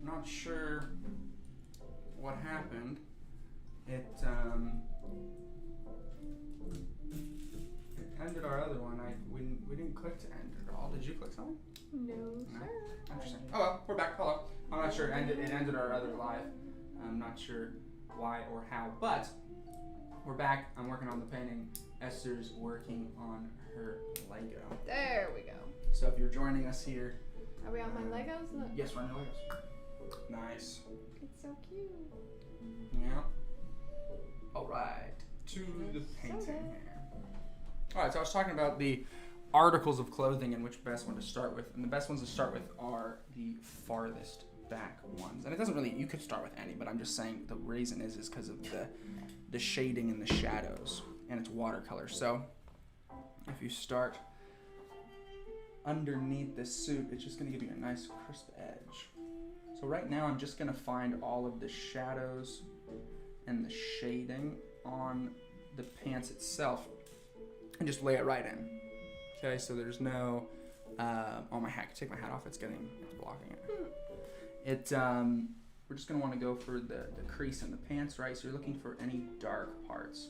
Not sure what happened. It ended our other one. We didn't click to end it at all. Did you click something? No, sir. Interesting. Oh well, we're back. Hello. I'm not sure. It ended our other live. I'm not sure why or how, but we're back. I'm working on the painting. Esther's working on her Lego. There we go. So if you're joining us here, Are we on my Legos? Look. yes, we're on your Legos. Nice. It's so cute. Yeah. All right. To the painting here. All right. So I was talking about the articles of clothing and which best one to start with, and the best ones to start with are the farthest back ones. And it doesn't really. You could start with any, but I'm just saying the reason is because of the shading and the shadows, and it's watercolor. So if you start underneath this suit, it's just going to give you a nice crisp edge. So right now I'm just going to find all of the shadows and the shading on the pants itself and just lay it right in. Okay, so there's no, oh my hat, take my hat off, it's blocking it. We're just going to want to go for the crease in the pants, right? So you're looking for any dark parts.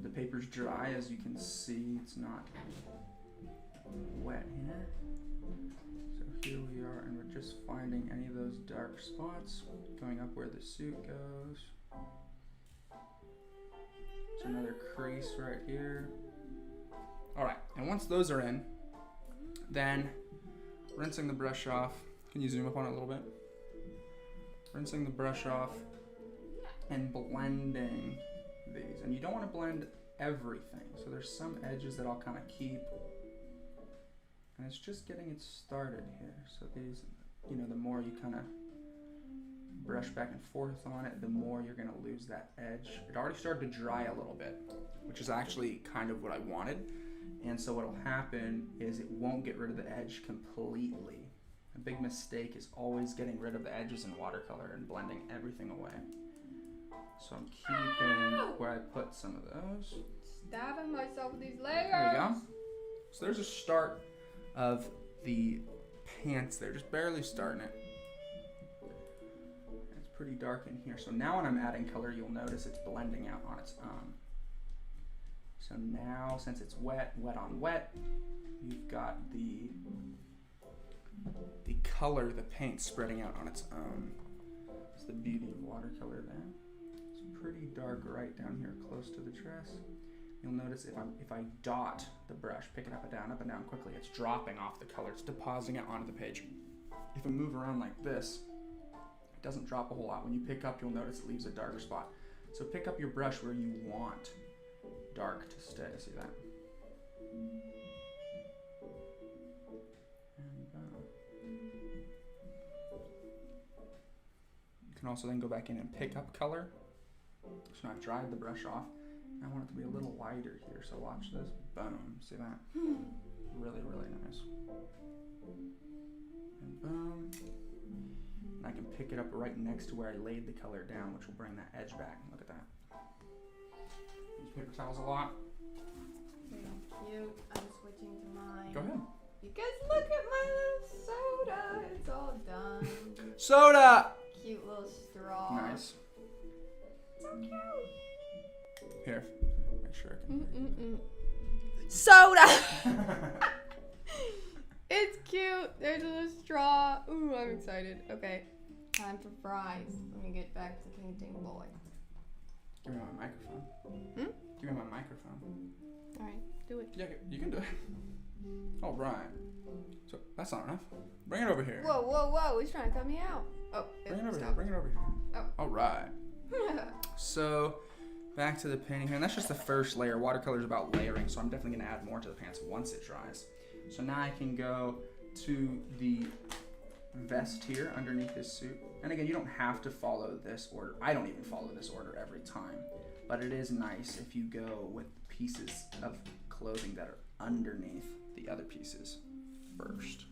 The paper's dry, as you can see, it's not wet here. So here we are, and we're just finding any of those dark spots, going up where the suit goes. There's another crease right here. All right, and once those are in, then rinsing the brush off. Can you zoom up on it a little bit? Rinsing the brush off and blending these. And you don't want to blend everything. So there's some edges that I'll kind of keep. And it's just getting it started here. So these, the more you kind of brush back and forth on it, the more you're going to lose that edge. It already started to dry a little bit, which is actually kind of what I wanted. And so what'll happen is it won't get rid of the edge completely. A big mistake is always getting rid of the edges in watercolor and blending everything away. So I'm keeping where I put some of those. Stabbing myself with these layers. There we go. So there's a start of the pants there, just barely starting it. It's pretty dark in here. So now when I'm adding color, you'll notice it's blending out on its own. So now, since it's wet on wet, you've got the color, the paint spreading out on its own. It's the beauty of watercolor then. It's pretty dark right down here close to the tress. You'll notice if I dot the brush, pick it up and down quickly, it's dropping off the color. It's depositing it onto the page. If I move around like this, it doesn't drop a whole lot. When you pick up, you'll notice it leaves a darker spot. So pick up your brush where you want dark to stay. See that? And you can also then go back in and pick up color. So I've dried the brush off. I want it to be a little lighter here, so watch this. Boom. See that? Really, really nice. And boom. And I can pick it up right next to where I laid the color down, which will bring that edge back. Look at that. Use paper towels a lot. Very cute. I'm switching to mine. Go ahead. Because look at my little soda. It's all done. Soda! Cute little straw. Nice. So cute. Here, make sure I can. Soda! It's cute. There's a little straw. Ooh, I'm excited. Okay, time for fries. Let me get back to painting, boy. Give me my microphone. Give me my microphone. Alright, do it. Yeah, you can do it. All right. So that's not enough. Bring it over here. Whoa, whoa, whoa. He's trying to cut me out. Oh, Bring it over here. Bring it over here. Oh. All right. So back to the painting here, and that's just the first layer. Watercolor is about layering, so I'm definitely going to add more to the pants once it dries. So now I can go to the vest here underneath this suit. And again, you don't have to follow this order. I don't even follow this order every time, but it is nice if you go with pieces of clothing that are underneath the other pieces first.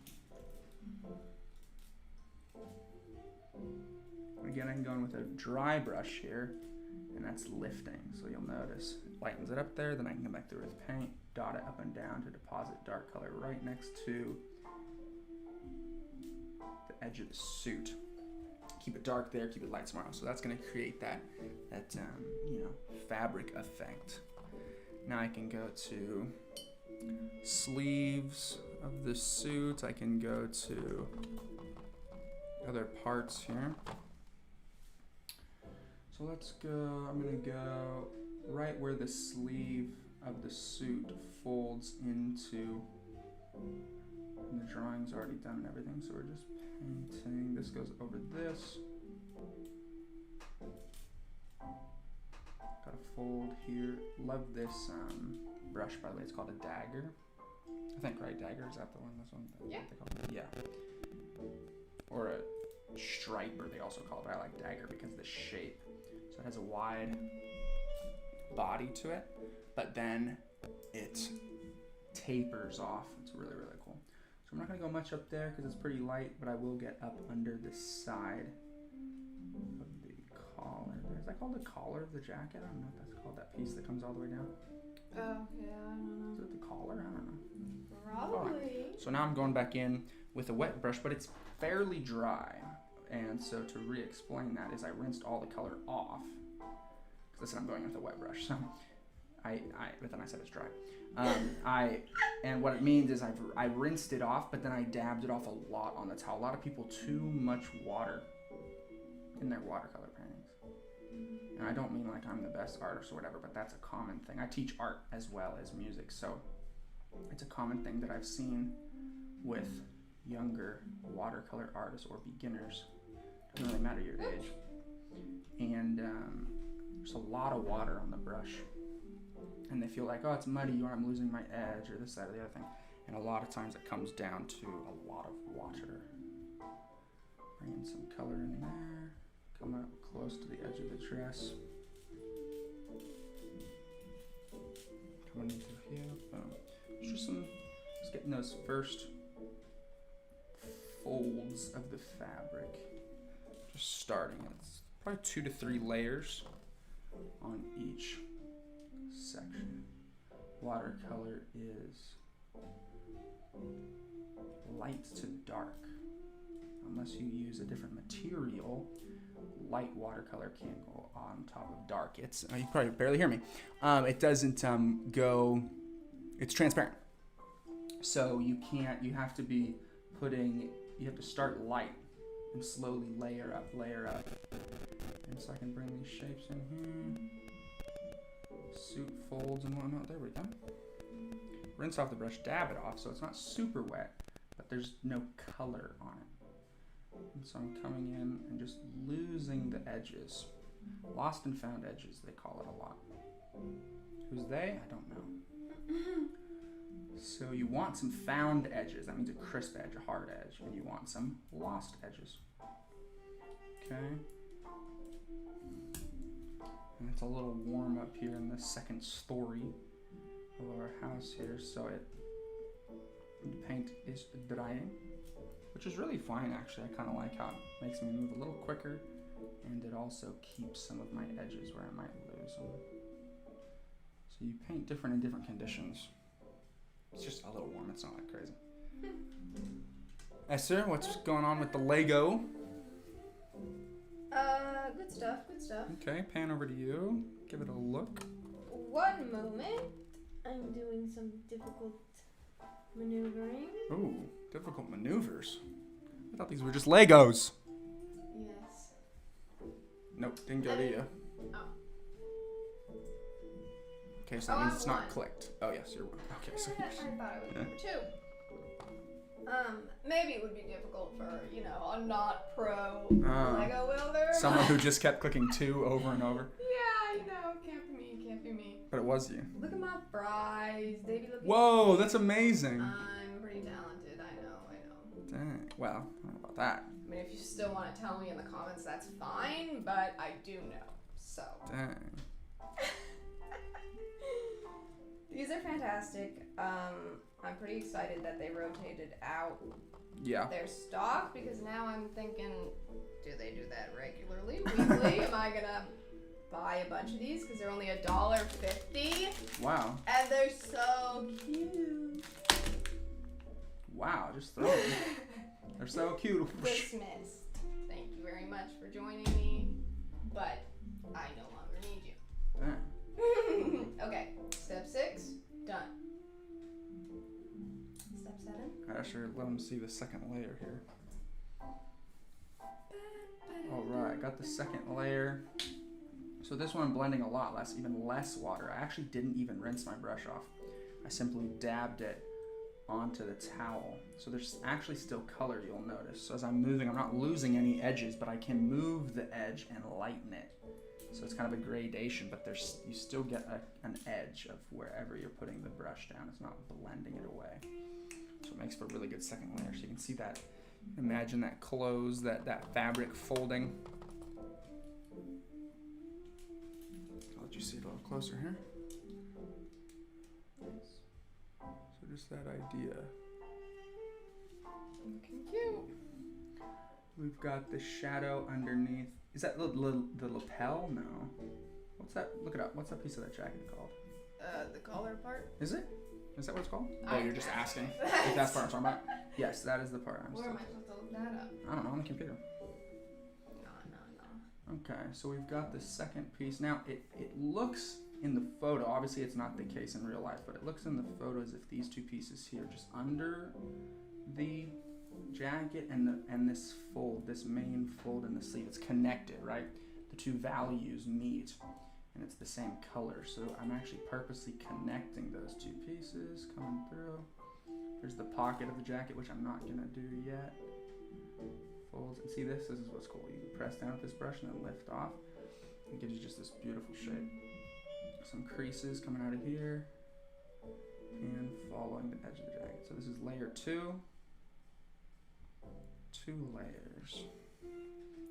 Again, I can go in with a dry brush here, and that's lifting. So you'll notice it lightens it up there, then I can come back through with paint, dot it up and down to deposit dark color right next to the edge of the suit. Keep it dark there, keep it light tomorrow. So that's gonna create that fabric effect. Now I can go to sleeves of the suit. I can go to other parts here. So let's go, I'm gonna go right where the sleeve of the suit folds into, and the drawing's already done and everything, so we're just painting. This goes over this. Got a fold here. Love this brush, by the way. It's called a dagger. I think, right? Dagger, is that the one? This one? Yeah. They call it? Yeah. Or a striper, they also call it. But I like dagger because of the shape. So it has a wide body to it, but then it tapers off. It's really, really cool. So I'm not going to go much up there because it's pretty light, but I will get up under the side of the collar. Is that called the collar of the jacket? I don't know what that's called, that piece that comes all the way down. Oh, yeah, I don't know. Is it the collar? I don't know. Probably. Right. So now I'm going back in with a wet brush, but it's fairly dry. And so to re-explain that is I rinsed all the color off. Because listen, I'm going with a wet brush, so but then I said it's dry. And what it means is I rinsed it off, but then I dabbed it off a lot on the towel. A lot of people too much water in their watercolor paintings. And I don't mean like I'm the best artist or whatever, but that's a common thing. I teach art as well as music, so it's a common thing that I've seen with younger watercolor artists or beginners. Doesn't really matter your age. And there's a lot of water on the brush. And they feel like, oh, it's muddy, or I'm losing my edge, or this, that, or the other thing. And a lot of times it comes down to a lot of water. Bring in some color in there. Come up close to the edge of the dress. Coming in through here. Boom. Just getting those first folds of the fabric. Just starting. It's probably 2 to 3 layers on each section. Watercolor is light to dark. Unless you use a different material, light watercolor can't go on top of dark. It's you can probably barely hear me. It doesn't go. It's transparent. So you can't. You have to be putting. You have to start light and slowly layer up. And so I can bring these shapes in here. Suit folds and whatnot. There we go. Rinse off the brush, dab it off so it's not super wet, but there's no color on it. And so I'm coming in and just losing the edges. Lost and found edges, they call it a lot. Who's they? I don't know. So you want some found edges. That means a crisp edge, a hard edge. And you want some lost edges. Okay. And it's a little warm up here in the second story of our house here, so the paint is drying, which is really fine actually. I kind of like how it makes me move a little quicker, and it also keeps some of my edges where I might lose them. So you paint different in different conditions. It's just a little warm, it's not like crazy. Esther, what's going on with the Lego? Good stuff. Okay, pan over to you. Give it a look. One moment. I'm doing some difficult maneuvering. Ooh, difficult maneuvers. I thought these were just Legos. Yes. Nope, didn't go to you. Oh. Okay, so that means it's not one. clicked. Oh, yes, you're one. Okay, so I thought it was number 2. Maybe it would be difficult for, a not pro Lego builder. Someone who just kept clicking 2 over and over. Yeah, can't be me. But it was you. Look at my fries. They be looking. Whoa, that's amazing. I'm pretty talented. I know. Dang. Well, I don't know about that. I mean, if you still want to tell me in the comments, that's fine. But I do know. So. Dang. These are fantastic. I'm pretty excited that they rotated out their stock, because now I'm thinking, do they do that regularly, weekly? Am I gonna buy a bunch of these because they're only $1.50? Wow. And they're so cute. Wow, just throw them. They're so cute. Dismissed. Thank you very much for joining me, but I no longer need you. Okay, step 6, done. Step 7. I should let them see the second layer here. Alright, got the second layer. So this one I'm blending a lot less, even less water. I actually didn't even rinse my brush off. I simply dabbed it onto the towel. So there's actually still color, you'll notice. So as I'm moving, I'm not losing any edges, but I can move the edge and lighten it. So it's kind of a gradation, but you still get an edge of wherever you're putting the brush down. It's not blending it away. So it makes for a really good second layer. So you can see that, imagine that close, that fabric folding. I'll let you see it a little closer here. So just that idea. Looking cute. We've got the shadow underneath. Is that the lapel? No. What's that? Look it up. What's that piece of that jacket called? The collar part. Is it? Is that what it's called? Oh, you're just asking if that's the part I'm talking about? Yes, that is the part I'm Where am I supposed to look that up? I don't know, on the computer. No. Okay, so we've got the second piece. Now, it looks in the photo, obviously it's not the case in real life, but it looks in the photo as if these two pieces here, just under the jacket and this fold, this main fold in the sleeve, it's connected, right? The two values meet. And it's the same color, so I'm actually purposely connecting those two pieces coming through. There's the pocket of the jacket, which I'm not gonna do yet. Folds, and see this is what's cool. You can press down with this brush and then lift off. It gives you just this beautiful shape. Some creases coming out of here and following the edge of the jacket. So this is layer 2. 2 layers.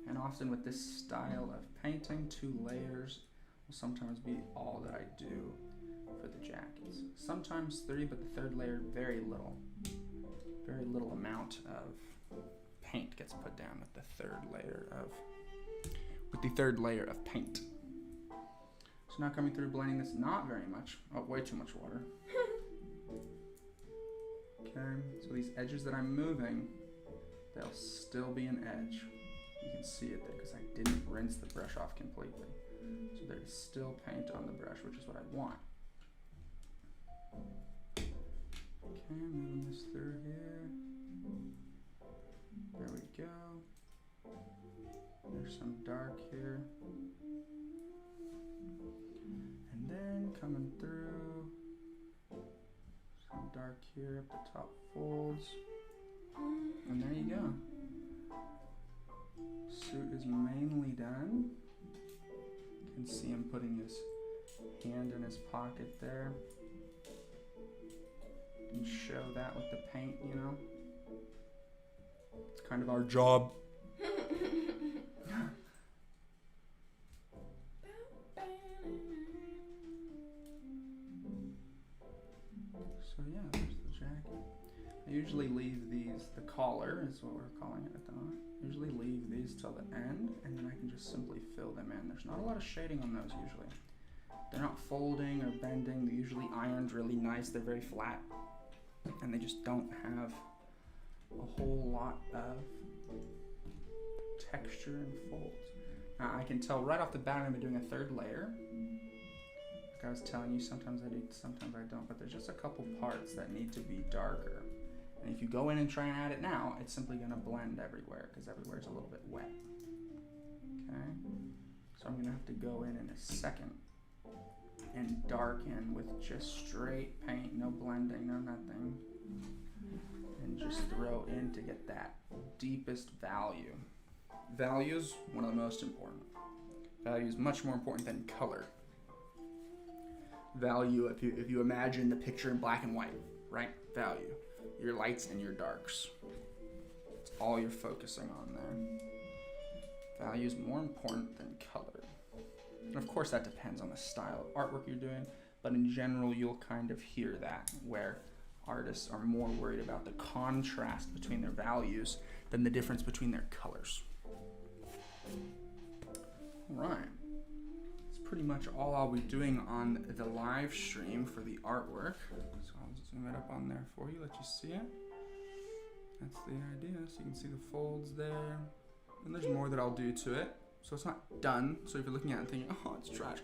And often with this style of painting, 2 layers will sometimes be all that I do for the jackets. Sometimes 3, but the third layer, very little amount of paint gets put down with the third layer of paint. So now coming through, blending this, not very much. Oh, way too much water. Okay, so these edges that I'm moving, they'll still be an edge. You can see it there because I didn't rinse the brush off completely. So there's still paint on the brush, which is what I want. Okay, moving this through here. There we go. There's some dark here. And then coming through, some dark here up the top folds. And there you go. Suit is mainly done. You can see him putting his hand in his pocket there. You can show that with the paint, you know. It's kind of our job. So yeah, there's the jacket. I usually leave these, the collar is what we're calling it at the moment. I usually leave these till the end, and then I can just simply fill them in. There's not a lot of shading on those usually. They're not folding or bending. They're usually ironed really nice. They're very flat, and they just don't have a whole lot of texture and folds. Now I can tell right off the bat I'm gonna be doing a third layer. Like I was telling you, sometimes I do, sometimes I don't, but there's just a couple parts that need to be darker. And if you go in and try and add it now, it's simply gonna blend everywhere because everywhere is a little bit wet. Okay, so I'm gonna have to go in a second and darken with just straight paint, no blending, no nothing. And just throw in to get that deepest value. Value is one of the most important. Value is much more important than color. Value, if you imagine the picture in black and white, right? Value. Your lights and your darks. It's all you're focusing on there. Value is more important than color. And of course that depends on the style of artwork you're doing, but in general you'll kind of hear that, where artists are more worried about the contrast between their values than the difference between their colors. Alright. That's pretty much all I'll be doing on the live stream for the artwork. So I'll zoom it up on there for you, let you see it. that's the idea. So you can see the folds there. And there's more that I'll do to it. So it's not done. So if you're looking at it and thinking, oh, it's trash,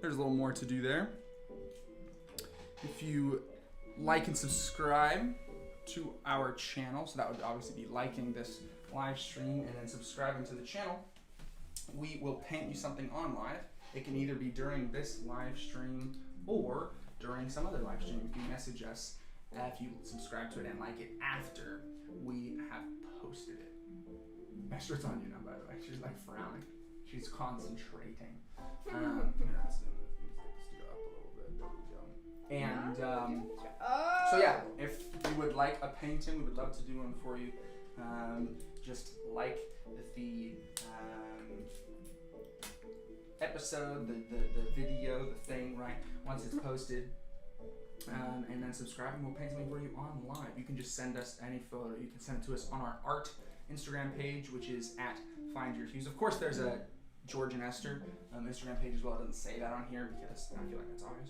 there's a little more to do there. If you like and subscribe to our channel, so that would obviously be liking this live stream and then subscribing to the channel, we will paint you something on live. It can either be during this live stream or during some other live stream. You can message us if you subscribe to it and like it after we have posted it. Esther, it's on you now, by the way. She's like frowning. She's concentrating. Here, let's do this. Let's go up a little bit. There we go. And so yeah, if you would like a painting, we would love to do one for you. Just like the episode, the video, the thing, right? Once it's posted, and then subscribe, and we'll paint something for you on live. You can just send us any photo. You can send it to us on our art Instagram page, which is at Find Your Hues. Of course, there's a George and Esther Instagram page as well. It doesn't say that on here because I feel like that's obvious.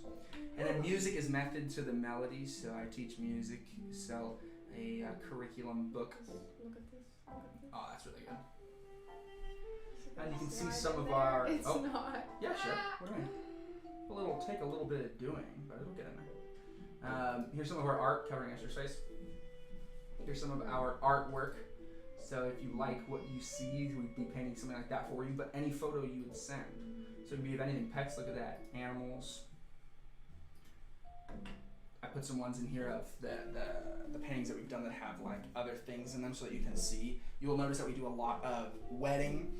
And then music is method to the melody. So I teach music, sell a curriculum book. Look at this. Oh, that's really good. And you can see some of our. It's not. Yeah, sure. What do you mean? It'll take a little bit of doing, but it'll get in there. Here's some of our art covering Esther's face. Here's some of our artwork. So if you like what you see, we'd be painting something like that for you. But any photo you would send. So it could be of anything. Pets, look at that. Animals. I put some ones in here of the paintings that we've done that have like other things in them so that you can see. You will notice that we do a lot of wedding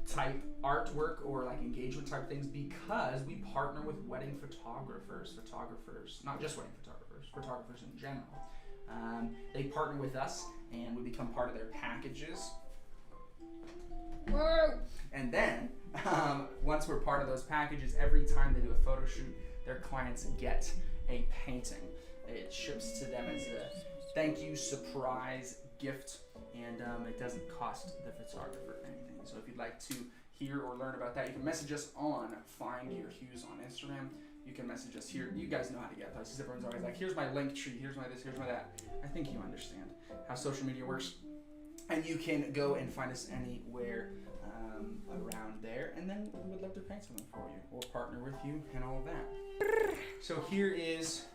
type artwork or like engagement type things because we partner with wedding photographers, not just wedding photographers in general. They partner with us and we become part of their packages. Whoa! And then once we're part of those packages, every time they do a photo shoot, their clients get a painting. It ships to them as a thank you surprise gift, and it doesn't cost the photographer anything. So if you'd like to hear or learn about that, you can message us on Find Your Hues on Instagram. You can message us here. You guys know how to get places. Everyone's always like, here's my link tree, here's my this, here's my that. I think you understand how social media works. And you can go and find us anywhere around there, and then we would love to paint something for you or partner with you and all of that. So here is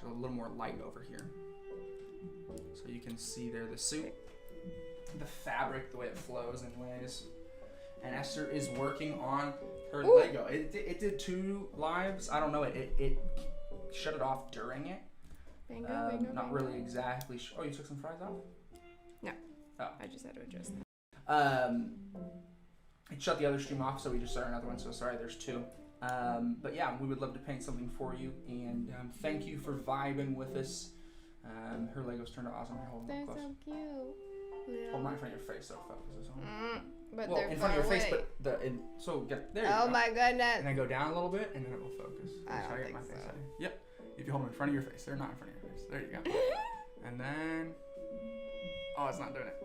a little more light over here. So you can see there the suit, the fabric, the way it flows in ways. And Esther is working on her Lego. It did 2 lives. I don't know, it shut it off during it. Bingo, not really exactly sure. Oh, you took some fries off? No. Oh. I just had to adjust them. It shut the other stream off, so we just started another one, so sorry, there's 2. But yeah, we would love to paint something for you, and thank you for vibing with us. Her Legos turned out awesome. Hold them They're close. so cute. Hold them right in front of your face so it focuses on. But well, they're in front far of your away. face, but so get there. You Oh go. my goodness. And then go down a little bit, and then it will focus. I Try don't to get think my so. face out of you. Yep. If you hold them in front of your face, they're not in front of your face. There you go. And then, oh, it's not doing it.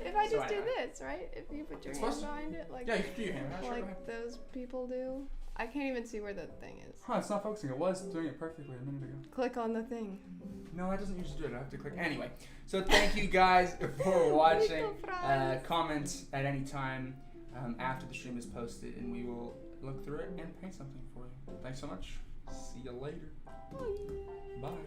If I So just do anyway. this, right? If you put your It's hand supposed to- behind it, like Yeah, you can do your hand. Sure, go ahead. like those people do. I can't even see where the thing is. Huh, it's not focusing. It was doing it perfectly a minute ago. Click on the thing. No, that doesn't usually do it. I have to click. Anyway, so thank you guys for watching. Comment at any time after the stream is posted, and we will look through it and paint something for you. Thanks so much. See you later. Bye.